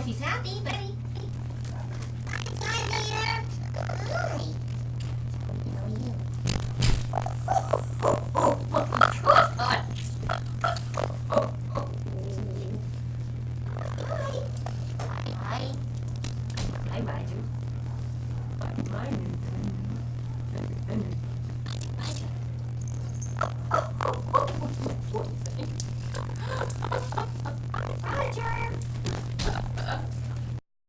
if he's happy, but hi there. Hi. How are you? Oh my God. Hi. Hi, Roger. Hi,